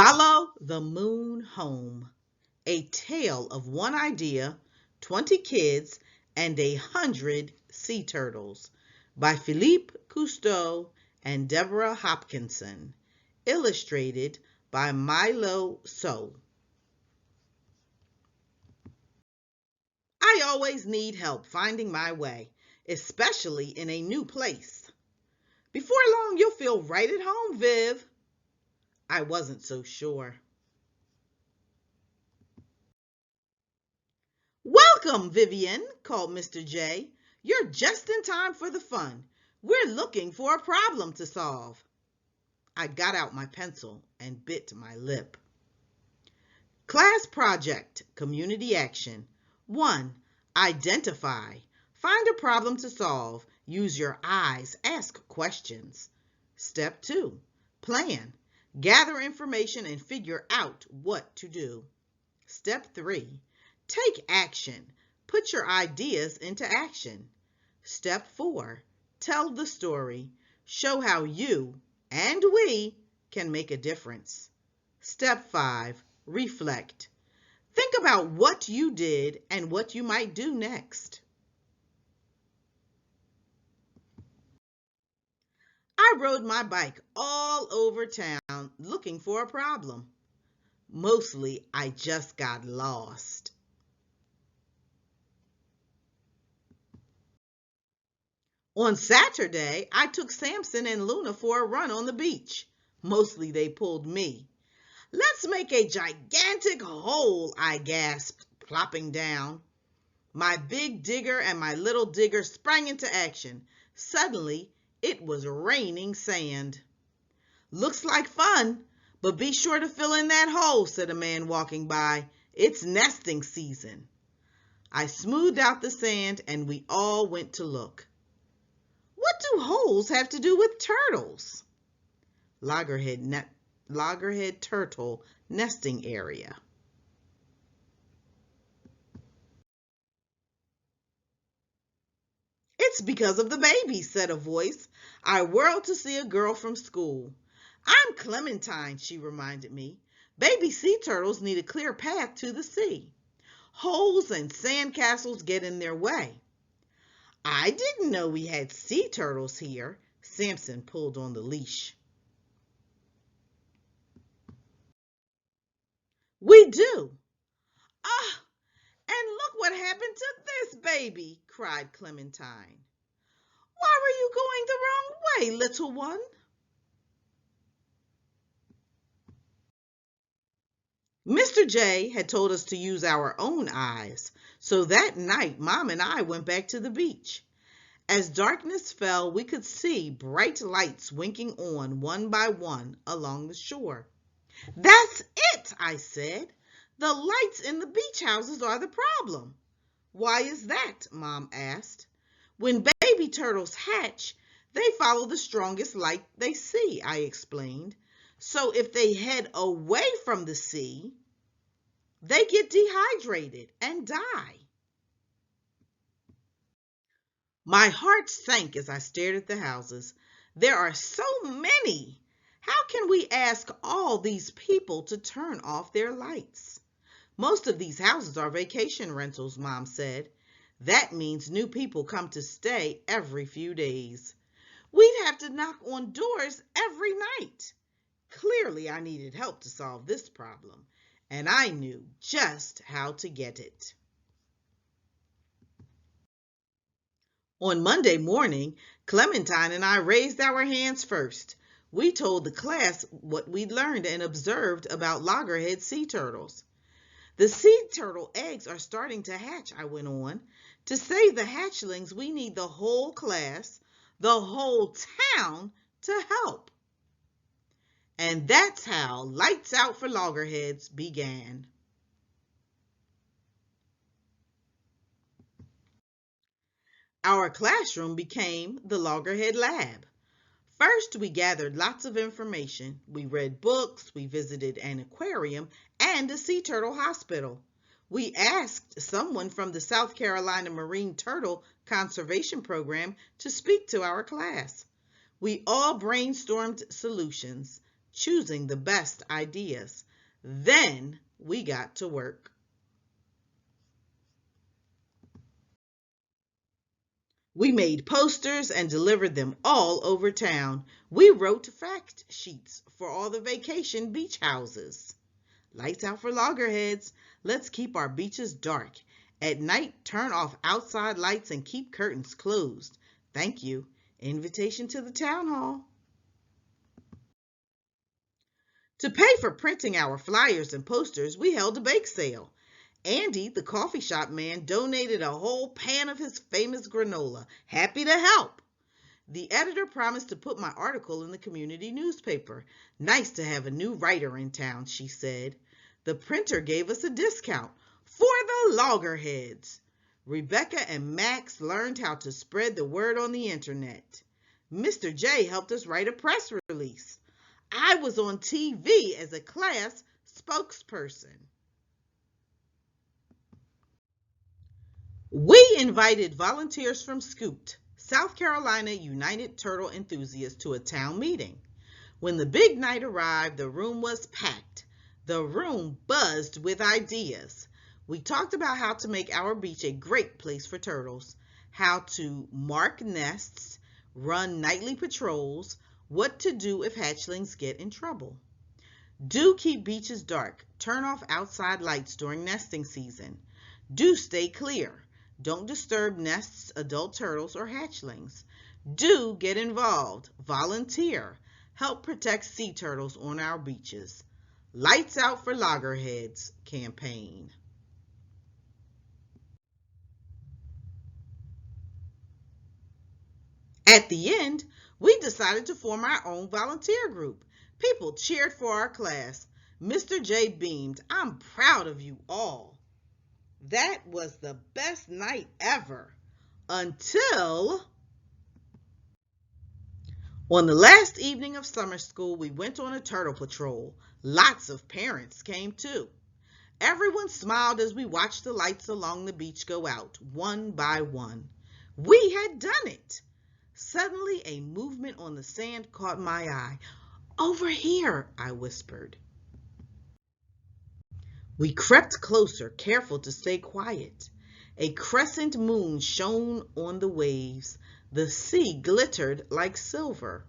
Follow the Moon Home, a tale of one idea, 20 kids, and 100 sea turtles by Philippe Cousteau and Deborah Hopkinson, illustrated by Meilo. I always need help finding my way, especially in a new place. Before long, you'll feel right at home, Viv. I wasn't so sure. Welcome, Vivian, called Mr. J. You're just in time for the fun. We're looking for a problem to solve. I got out my pencil and bit my lip. Class project, community action. 1. Identify. Find a problem to solve. Use your eyes. Ask questions. Step 2. Plan. Gather information and figure out what to do. Step 3. Take action. Put your ideas into action. Step 4. Tell the story. Show how you and we can make a difference. Step 5. Reflect. Think about what you did and what you might do next. I rode my bike all over town looking for a problem. Mostly, I just got lost. On Saturday, I took Samson and Luna for a run on the beach. Mostly they pulled me. Let's make a gigantic hole, I gasped, plopping down. My big digger and my little digger sprang into action. Suddenly, it was raining sand. Looks like fun, but be sure to fill in that hole, said a man walking by. It's nesting season. I smoothed out the sand and we all went to look. What do holes have to do with turtles? Loggerhead turtle nesting area. It's because of the babies, said a voice. I whirled to see a girl from school. I'm Clementine, she reminded me. Baby sea turtles need a clear path to the sea. Holes and sand castles get in their way. I didn't know we had sea turtles here. Samson pulled on the leash. We do. Ah, and look what happened to this baby, cried Clementine. Why were you going the wrong way, little one? Mr. J had told us to use our own eyes, so that night Mom and I went back to the beach. As darkness fell, we could see bright lights winking on one by one along the shore. That's it, I said. The lights in the beach houses are the problem. Why is that? Mom asked. When baby turtles hatch, they follow the strongest light they see, I explained. So if they head away from the sea, they get dehydrated and die. My heart sank as I stared at the houses. There are so many. How can we ask all these people to turn off their lights? Most of these houses are vacation rentals, Mom said. That means new people come to stay every few days. We'd have to knock on doors every night. Clearly, I needed help to solve this problem, and I knew just how to get it. On Monday morning, Clementine and I raised our hands first. We told the class what we'd learned and observed about loggerhead sea turtles. The sea turtle eggs are starting to hatch, I went on. To save the hatchlings, we need the whole class, the whole town, to help. And that's how Lights Out for Loggerheads began. Our classroom became the Loggerhead Lab. First, we gathered lots of information. We read books, we visited an aquarium and a sea turtle hospital. We asked someone from the South Carolina Marine Turtle Conservation Program to speak to our class. We all brainstormed solutions. choosing the best ideas. Then we got to work. We made posters and delivered them all over town. We wrote fact sheets for all the vacation beach houses. Lights out for loggerheads. Let's keep our beaches dark. At night, turn off outside lights and keep curtains closed. Thank you. Invitation to the town hall. To pay for printing our flyers and posters, we held a bake sale. Andy, the coffee shop man, donated a whole pan of his famous granola. Happy to help. The editor promised to put my article in the community newspaper. Nice to have a new writer in town, she said. The printer gave us a discount for the loggerheads. Rebecca and Max learned how to spread the word on the internet. Mr. J helped us write a press release. I was on TV as a class spokesperson. We invited volunteers from Scooped, South Carolina United Turtle Enthusiasts, to a town meeting. When the big night arrived, the room was packed. The room buzzed with ideas. We talked about how to make our beach a great place for turtles, how to mark nests, run nightly patrols, what to do if hatchlings get in trouble. Do keep beaches dark. Turn off outside lights during nesting season. Do stay clear. Don't disturb nests, adult turtles, or hatchlings. Do get involved. Volunteer. Help protect sea turtles on our beaches. Lights out for loggerheads campaign. At the end, we decided to form our own volunteer group. People cheered for our class. Mr. J beamed. I'm proud of you all. That was the best night ever. Until on the last evening of summer school, we went on a turtle patrol. Lots of parents came too. Everyone smiled as we watched the lights along the beach go out, one by one. We had done it. Suddenly, a movement on the sand caught my eye. Over here, I whispered. We crept closer, careful to stay quiet. A crescent moon shone on the waves. The sea glittered like silver.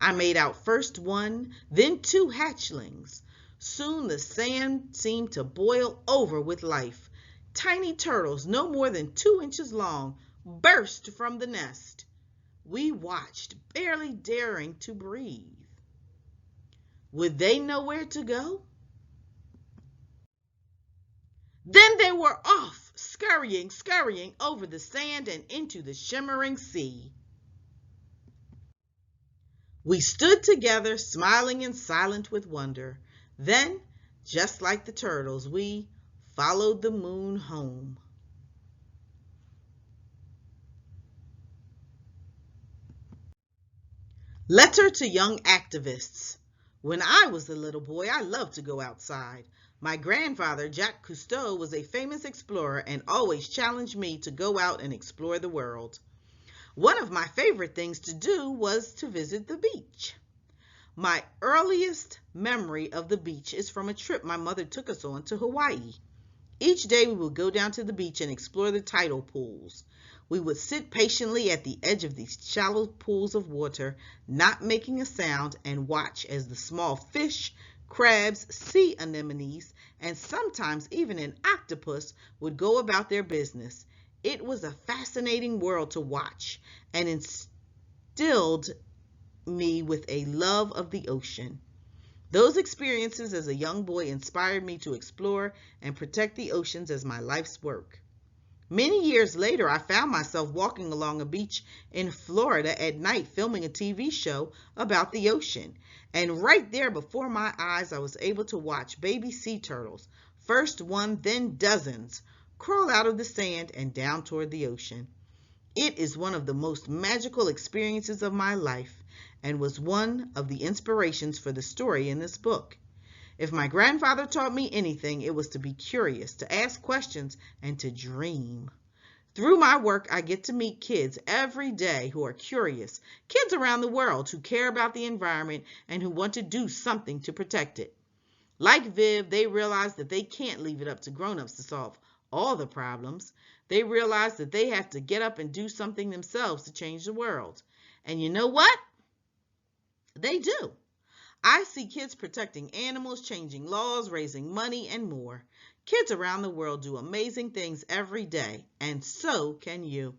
I made out first one, then two hatchlings. Soon the sand seemed to boil over with life. Tiny turtles, no more than 2 inches long, burst from the nest. We watched, barely daring to breathe. Would they know where to go? Then they were off, scurrying over the sand and into the shimmering sea. We stood together, smiling and silent with wonder. Then, just like the turtles, we followed the moon home. Letter to young activists. When I was a little boy, I loved to go outside. My grandfather, Jacques Cousteau, was a famous explorer and always challenged me to go out and explore the world. One of my favorite things to do was to visit the beach. My earliest memory of the beach is from a trip my mother took us on to Hawaii. Each day we would go down to the beach and explore the tidal pools. We would sit patiently at the edge of these shallow pools of water, not making a sound, and watch as the small fish, crabs, sea anemones, and sometimes even an octopus would go about their business. It was a fascinating world to watch and instilled me with a love of the ocean. Those experiences as a young boy inspired me to explore and protect the oceans as my life's work. Many years later, I found myself walking along a beach in Florida at night filming a TV show about the ocean. And right there before my eyes, I was able to watch baby sea turtles, first one, then dozens, crawl out of the sand and down toward the ocean. It is one of the most magical experiences of my life and was one of the inspirations for the story in this book. If my grandfather taught me anything, it was to be curious, to ask questions, and to dream. Through my work, I get to meet kids every day who are curious, kids around the world who care about the environment and who want to do something to protect it. Like Viv, they realize that they can't leave it up to grown-ups to solve all the problems. They realize that they have to get up and do something themselves to change the world. And you know what? They do. I see kids protecting animals, changing laws, raising money, and more. Kids around the world do amazing things every day, and so can you.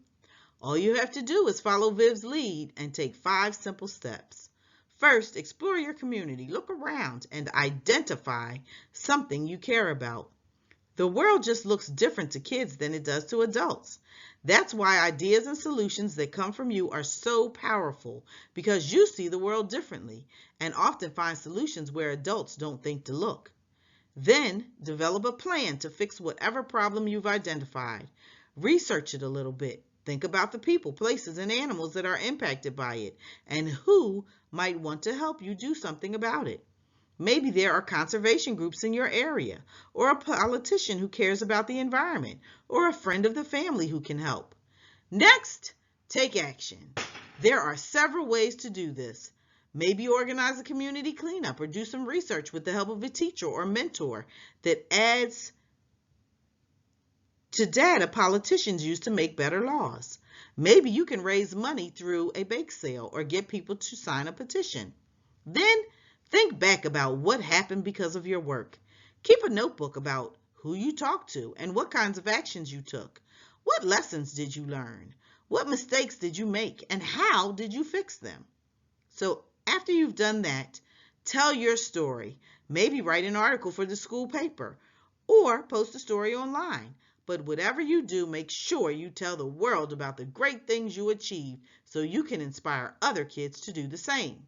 All you have to do is follow Viv's lead and take 5 simple steps. First, explore your community, look around, and identify something you care about. The world just looks different to kids than it does to adults. That's why ideas and solutions that come from you are so powerful, because you see the world differently and often find solutions where adults don't think to look. Then, develop a plan to fix whatever problem you've identified. Research it a little bit. Think about the people, places, and animals that are impacted by it, and who might want to help you do something about it. Maybe there are conservation groups in your area, or a politician who cares about the environment, or a friend of the family who can help. Next, take action. There are several ways to do this. Maybe organize a community cleanup or do some research with the help of a teacher or mentor that adds to data politicians use to make better laws. Maybe you can raise money through a bake sale or get people to sign a petition. Then think back about what happened because of your work. Keep a notebook about who you talked to and what kinds of actions you took. What lessons did you learn? What mistakes did you make and how did you fix them? So after you've done that, tell your story. Maybe write an article for the school paper or post a story online. But whatever you do, make sure you tell the world about the great things you achieved so you can inspire other kids to do the same.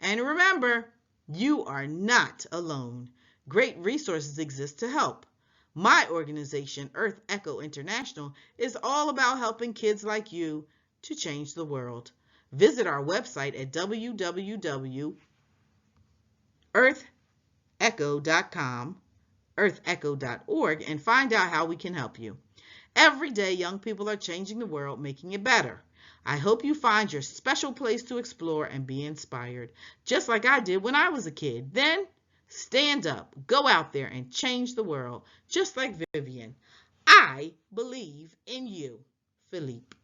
And remember, you are not alone. Great resources exist to help. My organization, Earth Echo International, is all about helping kids like you to change the world. Visit our website at www.earthecho.com, earthecho.org, and find out how we can help you. Every day, young people are changing the world, making it better. I hope you find your special place to explore and be inspired, just like I did when I was a kid. Then, stand up, go out there, and change the world, just like Vivian. I believe in you, Philippe.